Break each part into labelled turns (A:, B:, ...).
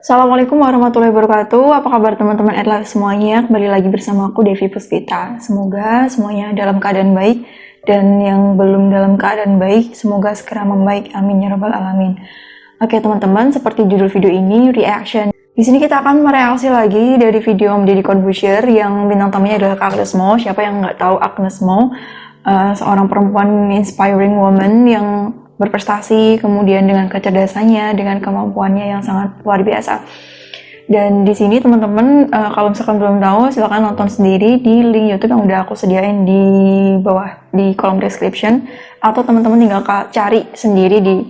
A: Assalamualaikum warahmatullahi wabarakatuh. Apa kabar teman-teman Atlas semuanya? Kembali lagi bersama aku Devi Puspita. Semoga semuanya dalam keadaan baik dan yang belum dalam keadaan baik semoga segera membaik. Amin ya rabbal alamin. Oke teman-teman, seperti judul video ini reaction. Di sini kita akan mereaksi lagi dari video Om Deddy Corbuzier yang bintang tamunya adalah Kak Agnes Mo. Siapa yang nggak tahu Agnes Mo? Seorang perempuan inspiring woman yang berprestasi, kemudian dengan kecerdasannya, dengan kemampuannya yang sangat luar biasa. Dan di sini teman-teman, kalau misalkan belum tahu, silahkan nonton sendiri di link YouTube yang udah aku sediain di bawah di kolom description, atau teman-teman tinggal cari sendiri di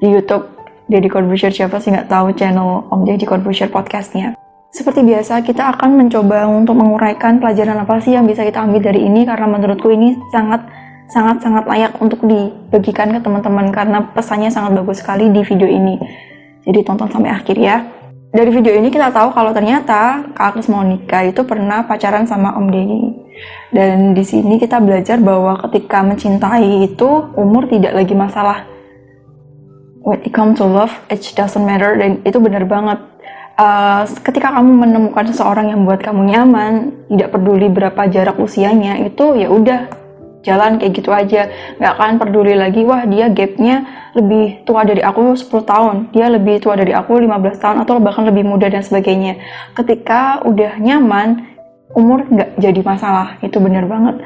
A: YouTube Deddy Corbuzier. Siapa sih nggak tahu channel Om Deddy Corbuzier podcastnya. Seperti biasa, kita akan mencoba untuk menguraikan pelajaran apa sih yang bisa kita ambil dari ini, karena menurutku ini sangat layak untuk dibagikan ke teman-teman karena pesannya sangat bagus sekali di video ini. Jadi tonton sampai akhir ya. Dari video ini kita tahu kalau ternyata Kak Agnes Monica itu pernah pacaran sama Om Deddy. Dan di sini kita belajar bahwa ketika mencintai itu umur tidak lagi masalah. When it comes to love, age doesn't matter, dan itu benar banget. Ketika kamu menemukan seseorang yang buat kamu nyaman, tidak peduli berapa jarak usianya, itu ya udah jalan kayak gitu aja, nggak akan peduli lagi wah dia gapnya lebih tua dari aku 10 tahun, dia lebih tua dari aku 15 tahun atau bahkan lebih muda dan sebagainya. Ketika udah nyaman, umur nggak jadi masalah, itu benar banget.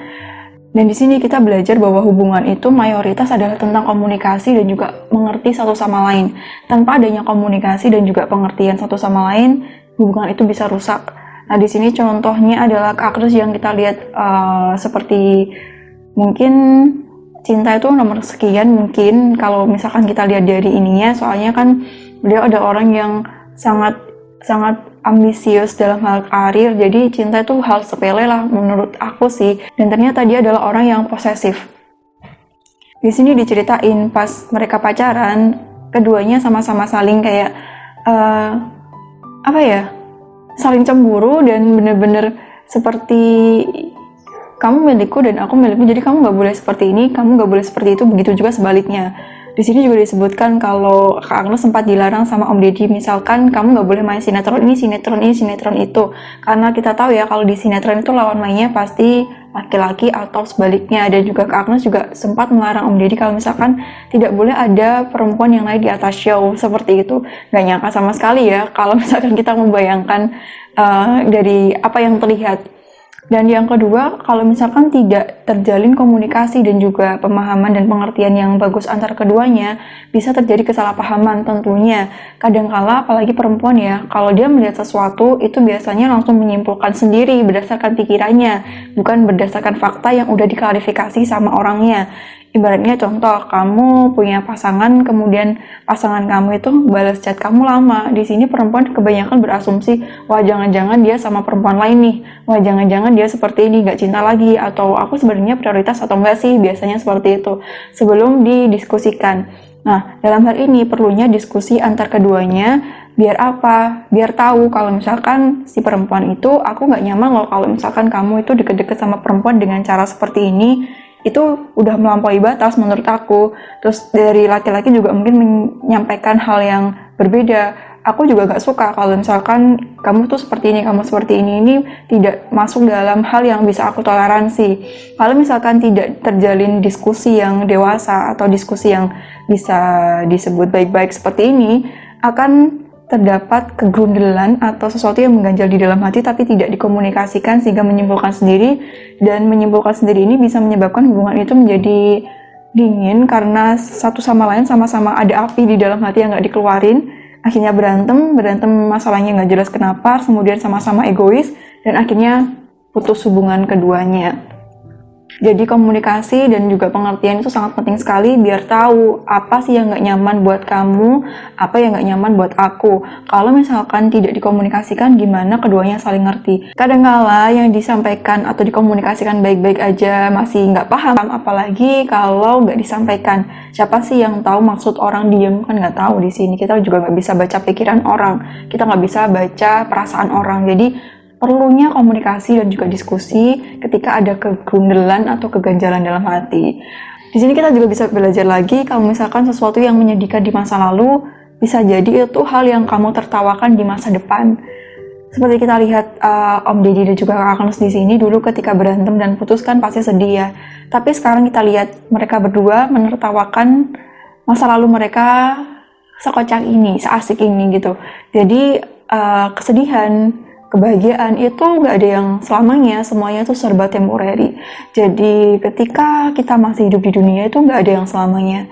A: Dan di sini kita belajar bahwa hubungan itu mayoritas adalah tentang komunikasi dan juga mengerti satu sama lain. Tanpa adanya komunikasi dan juga pengertian satu sama lain, hubungan itu bisa rusak. Nah di sini contohnya adalah Agnes yang kita lihat seperti mungkin cinta itu nomor sekian, mungkin kalau misalkan kita lihat dari ininya, soalnya kan beliau ada orang yang sangat ambisius dalam hal karir, jadi cinta itu hal sepele lah menurut aku sih. Dan ternyata dia adalah orang yang posesif. Di sini diceritain pas mereka pacaran, keduanya sama-sama saling kayak saling cemburu dan bener-bener seperti kamu milikku dan aku milikmu, jadi kamu nggak boleh seperti ini, kamu nggak boleh seperti itu, begitu juga sebaliknya. Di sini juga disebutkan kalau Kak Agnes sempat dilarang sama Om Deddy, misalkan kamu nggak boleh main sinetron ini, sinetron itu. Karena kita tahu ya kalau di sinetron itu lawan mainnya pasti laki-laki atau sebaliknya. Dan juga Kak Agnes juga sempat melarang Om Deddy kalau misalkan tidak boleh ada perempuan yang lain di atas show, seperti itu. Nggak nyangka sama sekali ya kalau misalkan kita membayangkan dari apa yang terlihat. Dan yang kedua, kalau misalkan tidak terjalin komunikasi dan juga pemahaman dan pengertian yang bagus antar keduanya, bisa terjadi kesalahpahaman tentunya. Kadangkala apalagi perempuan ya, kalau dia melihat sesuatu itu biasanya langsung menyimpulkan sendiri berdasarkan pikirannya, bukan berdasarkan fakta yang udah diklarifikasi sama orangnya. Ibaratnya contoh, kamu punya pasangan, kemudian pasangan kamu itu balas chat kamu lama. Di sini perempuan kebanyakan berasumsi, wah jangan-jangan dia sama perempuan lain nih, wah jangan-jangan dia seperti ini, gak cinta lagi, atau aku sebenarnya prioritas atau enggak sih, biasanya seperti itu, sebelum didiskusikan. Nah, dalam hal ini perlunya diskusi antar keduanya, biar apa? Biar tahu kalau misalkan si perempuan itu, aku gak nyaman loh kalau misalkan kamu itu deket-deket sama perempuan dengan cara seperti ini, itu udah melampaui batas menurut aku. Terus dari laki-laki juga mungkin menyampaikan hal yang berbeda. Aku juga gak suka kalau misalkan kamu tuh seperti ini, kamu seperti ini tidak masuk dalam hal yang bisa aku toleransi. Kalau misalkan tidak terjalin diskusi yang dewasa atau diskusi yang bisa disebut baik-baik seperti ini, akan terdapat kegrundelan atau sesuatu yang mengganjal di dalam hati tapi tidak dikomunikasikan sehingga menyimpulkan sendiri, dan menyimpulkan sendiri ini bisa menyebabkan hubungan itu menjadi dingin karena satu sama lain sama-sama ada api di dalam hati yang nggak dikeluarin, akhirnya berantem masalahnya nggak jelas kenapa, kemudian sama-sama egois dan akhirnya putus hubungan keduanya. Jadi komunikasi dan juga pengertian itu sangat penting sekali biar tahu apa sih yang gak nyaman buat kamu, apa yang gak nyaman buat aku. Kalau misalkan tidak dikomunikasikan, gimana keduanya saling ngerti. Kadangkala yang disampaikan atau dikomunikasikan baik-baik aja masih gak paham, apalagi kalau gak disampaikan. Siapa sih yang tahu maksud orang diem? Kan gak tahu di sini. Kita juga gak bisa baca pikiran orang, kita gak bisa baca perasaan orang. Jadi perlunya komunikasi dan juga diskusi ketika ada kegundelan atau keganjalan dalam hati. Di sini kita juga bisa belajar lagi kalau misalkan sesuatu yang menyedihkan di masa lalu bisa jadi itu hal yang kamu tertawakan di masa depan. Seperti kita lihat Om Deddy dan juga Kak Agnes di sini dulu ketika berantem dan putus kan pasti sedih ya. Tapi sekarang kita lihat mereka berdua menertawakan masa lalu mereka sekocak ini, seasik ini gitu. Jadi kesedihan, kebahagiaan itu nggak ada yang selamanya, semuanya itu serba temporary. Jadi ketika kita masih hidup di dunia itu nggak ada yang selamanya.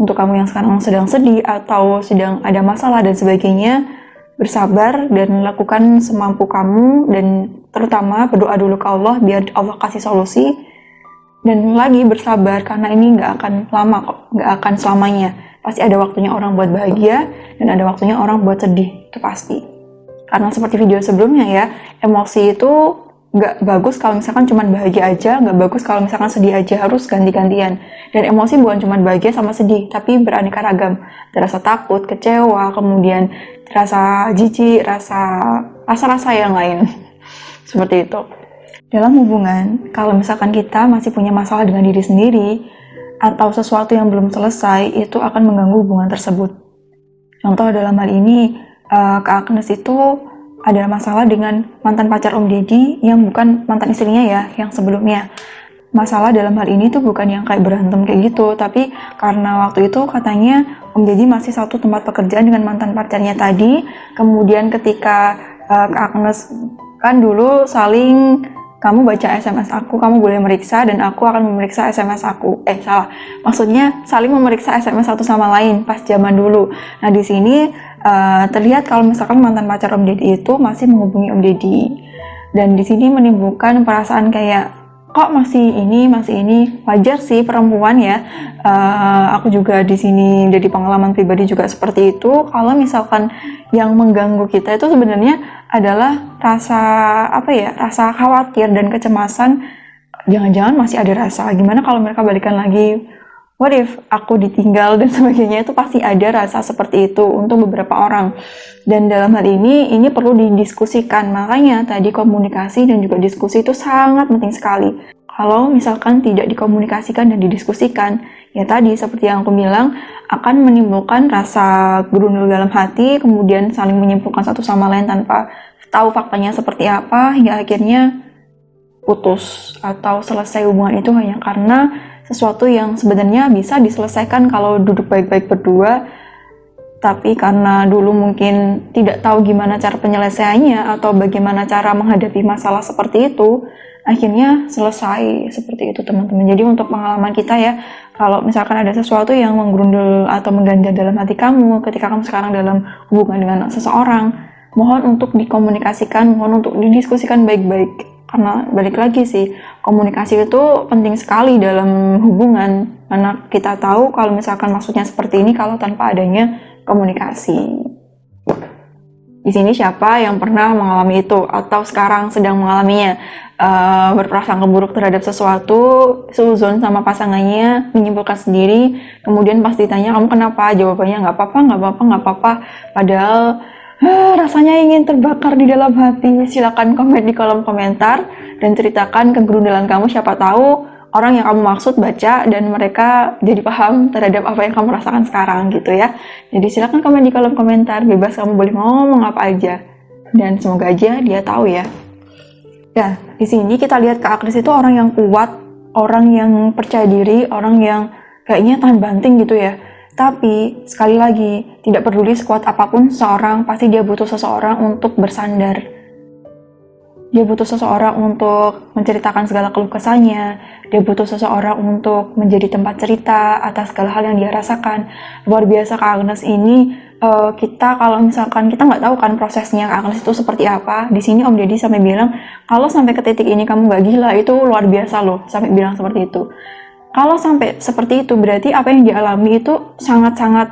A: Untuk kamu yang sekarang sedang sedih atau sedang ada masalah dan sebagainya, bersabar dan lakukan semampu kamu, dan terutama berdoa dulu ke Allah biar Allah kasih solusi. Dan lagi bersabar karena ini nggak akan lama kok, nggak akan selamanya. Pasti ada waktunya orang buat bahagia dan ada waktunya orang buat sedih, itu pasti. Karena seperti video sebelumnya ya, emosi itu nggak bagus kalau misalkan cuma bahagia aja, nggak bagus kalau misalkan sedih aja, harus ganti-gantian. Dan emosi bukan cuma bahagia sama sedih, tapi beraneka ragam. Ada rasa takut, kecewa, kemudian rasa jijik, rasa-rasa yang lain. Seperti itu. Dalam hubungan, kalau misalkan kita masih punya masalah dengan diri sendiri, atau sesuatu yang belum selesai, itu akan mengganggu hubungan tersebut. Contoh dalam hal ini, Kak Agnes itu ada masalah dengan mantan pacar Om Deddy yang bukan mantan istrinya ya, yang sebelumnya. Masalah dalam hal ini tuh bukan yang kayak berantem kayak gitu, tapi karena waktu itu katanya Om Deddy masih satu tempat pekerjaan dengan mantan pacarnya tadi. Kemudian ketika Kak Agnes kan dulu saling, kamu baca SMS aku, kamu boleh meriksa dan aku akan memeriksa SMS aku. Maksudnya saling memeriksa SMS satu sama lain pas zaman dulu. Nah di sini terlihat kalau misalkan mantan pacar Om Deddy itu masih menghubungi Om Deddy, dan di sini menimbulkan perasaan kayak kok masih ini. Wajar sih perempuan ya. Aku juga di sini dari pengalaman pribadi juga seperti itu. Kalau misalkan yang mengganggu kita itu sebenarnya adalah rasa khawatir dan kecemasan. Jangan-jangan masih ada rasa gimana kalau mereka balikan lagi, what if aku ditinggal dan sebagainya. Itu pasti ada rasa seperti itu untuk beberapa orang. Dan dalam hal ini perlu didiskusikan. Makanya tadi komunikasi dan juga diskusi itu sangat penting sekali. Kalau misalkan tidak dikomunikasikan dan didiskusikan, ya tadi seperti yang aku bilang, akan menimbulkan rasa gerundul dalam hati, kemudian saling menyimpulkan satu sama lain tanpa tahu faktanya seperti apa, hingga akhirnya putus atau selesai hubungan itu hanya karena sesuatu yang sebenarnya bisa diselesaikan kalau duduk baik-baik berdua, tapi karena dulu mungkin tidak tahu gimana cara penyelesaiannya atau bagaimana cara menghadapi masalah seperti itu, akhirnya selesai seperti itu teman-teman. Jadi untuk pengalaman kita ya, kalau misalkan ada sesuatu yang menggerundul atau mengganjal dalam hati kamu ketika kamu sekarang dalam hubungan dengan seseorang, mohon untuk dikomunikasikan, mohon untuk didiskusikan baik-baik. Karena balik lagi sih, komunikasi itu penting sekali dalam hubungan. Karena kita tahu kalau misalkan maksudnya seperti ini kalau tanpa adanya komunikasi. Di sini siapa yang pernah mengalami itu atau sekarang sedang mengalaminya, berprasangka buruk terhadap sesuatu, seuzon sama pasangannya, menyimpulkan sendiri, kemudian pas ditanya kamu kenapa, jawabannya nggak apa-apa. Padahal rasanya ingin terbakar di dalam hati. Silakan komen di kolom komentar dan ceritakan kegerundalan kamu, siapa tahu orang yang kamu maksud baca dan mereka jadi paham terhadap apa yang kamu rasakan sekarang gitu ya. Jadi silakan komen di kolom komentar, bebas kamu boleh ngomong apa aja. Dan semoga aja dia tahu ya. Dan di sini kita lihat Kak Agnes itu orang yang kuat, orang yang percaya diri, orang yang kayaknya tahan banting gitu ya. Tapi sekali lagi, tidak peduli sekuat apapun seseorang, pasti dia butuh seseorang untuk bersandar. Dia butuh seseorang untuk menceritakan segala keluh kesahnya. Dia butuh seseorang untuk menjadi tempat cerita atas segala hal yang dia rasakan. Luar biasa Kak Agnes ini. Kita kalau misalkan kita nggak tahu kan prosesnya Kak Agnes itu seperti apa. Di sini Om Deddy sampai bilang kalau sampai ke titik ini kamu nggak gila, itu luar biasa loh. Sampai bilang seperti itu. Kalau sampai seperti itu berarti apa yang dialami itu sangat-sangat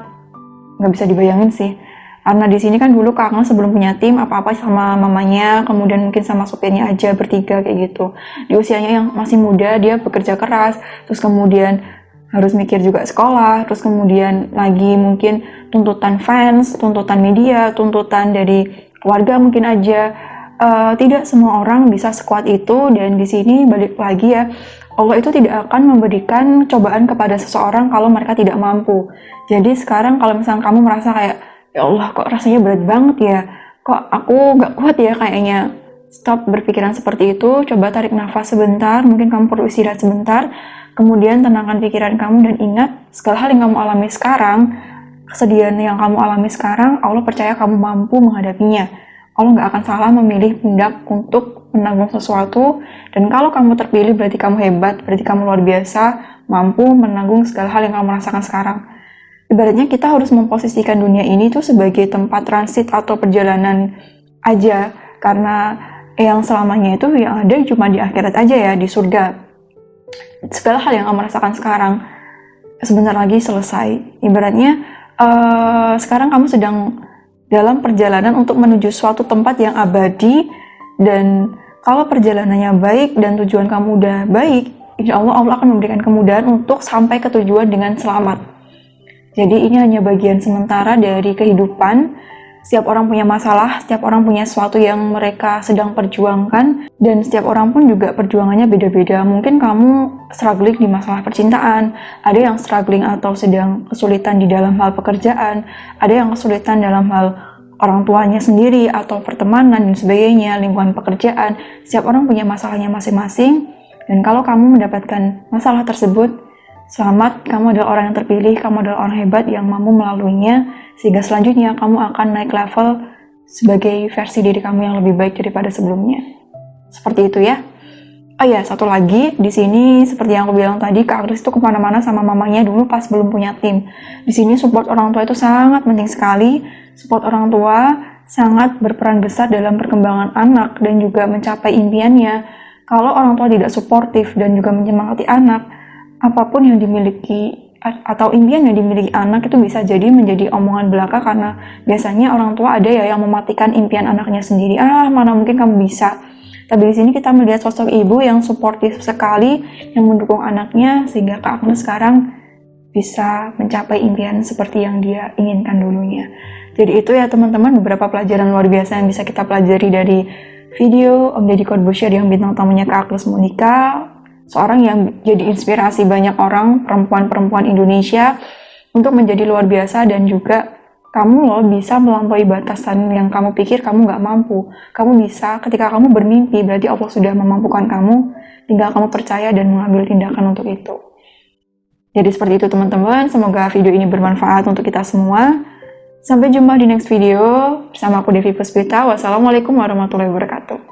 A: nggak bisa dibayangin sih. Karena di sini kan dulu Kak Agnes sebelum punya tim apa-apa sama mamanya, kemudian mungkin sama supirnya aja bertiga kayak gitu. Di usianya yang masih muda dia bekerja keras, terus kemudian harus mikir juga sekolah, terus kemudian lagi mungkin tuntutan fans, tuntutan media, tuntutan dari keluarga mungkin aja. Tidak semua orang bisa sekuat itu, dan di sini balik lagi ya, Allah itu tidak akan memberikan cobaan kepada seseorang kalau mereka tidak mampu. Jadi sekarang kalau misalnya kamu merasa kayak ya Allah kok rasanya berat banget ya, kok aku gak kuat ya kayaknya. Stop berpikiran seperti itu, coba tarik nafas sebentar, mungkin kamu perlu istirahat sebentar, kemudian tenangkan pikiran kamu dan ingat, segala hal yang kamu alami sekarang, kesedihan yang kamu alami sekarang, Allah percaya kamu mampu menghadapinya. Allah gak akan salah memilih pundak untuk menanggung sesuatu, dan kalau kamu terpilih berarti kamu hebat, berarti kamu luar biasa, mampu menanggung segala hal yang kamu rasakan sekarang. Ibaratnya kita harus memposisikan dunia ini tuh sebagai tempat transit atau perjalanan aja, karena yang selamanya itu yang ada cuma di akhirat aja ya, di surga. Segala hal yang kamu rasakan sekarang sebentar lagi selesai. Ibaratnya sekarang kamu sedang dalam perjalanan untuk menuju suatu tempat yang abadi, dan kalau perjalanannya baik dan tujuan kamu udah baik, insya Allah Allah akan memberikan kemudahan untuk sampai ke tujuan dengan selamat. Jadi ini hanya bagian sementara dari kehidupan. Setiap orang punya masalah, setiap orang punya sesuatu yang mereka sedang perjuangkan, dan setiap orang pun juga perjuangannya beda-beda. Mungkin kamu struggling di masalah percintaan, ada yang struggling atau sedang kesulitan di dalam hal pekerjaan, ada yang kesulitan dalam hal orang tuanya sendiri atau pertemanan dan sebagainya, lingkungan pekerjaan. Setiap orang punya masalahnya masing-masing, dan kalau kamu mendapatkan masalah tersebut, selamat, kamu adalah orang yang terpilih, kamu adalah orang hebat yang mampu melaluinya, sehingga selanjutnya kamu akan naik level sebagai versi diri kamu yang lebih baik daripada sebelumnya. Seperti itu ya. Oh ya, satu lagi, di sini seperti yang aku bilang tadi, Kak Agnes itu kemana-mana sama mamanya dulu pas belum punya tim. Di sini support orang tua itu sangat penting sekali. Support orang tua sangat berperan besar dalam perkembangan anak dan juga mencapai impiannya. Kalau orang tua tidak suportif dan juga menyemangati anak, apapun yang dimiliki atau impian yang dimiliki anak itu bisa jadi menjadi omongan belaka, karena biasanya orang tua ada ya yang mematikan impian anaknya sendiri. Mana mungkin kamu bisa. Tapi di sini kita melihat sosok ibu yang suportif sekali, yang mendukung anaknya, sehingga Kak Agnes sekarang bisa mencapai impian seperti yang dia inginkan dulunya. Jadi itu ya teman-teman, beberapa pelajaran luar biasa yang bisa kita pelajari dari video Om Deddy Corbuzier yang bintang tamunya Kak Agnes Monica, seorang yang jadi inspirasi banyak orang, perempuan-perempuan Indonesia, untuk menjadi luar biasa. Dan juga kamu loh bisa melampaui batasan yang kamu pikir kamu gak mampu. Kamu bisa, ketika kamu bermimpi berarti Allah sudah memampukan kamu, tinggal kamu percaya dan mengambil tindakan untuk itu. Jadi seperti itu teman-teman, semoga video ini bermanfaat untuk kita semua. Sampai jumpa di next video bersama aku Devi Puspita. Wassalamualaikum warahmatullahi wabarakatuh.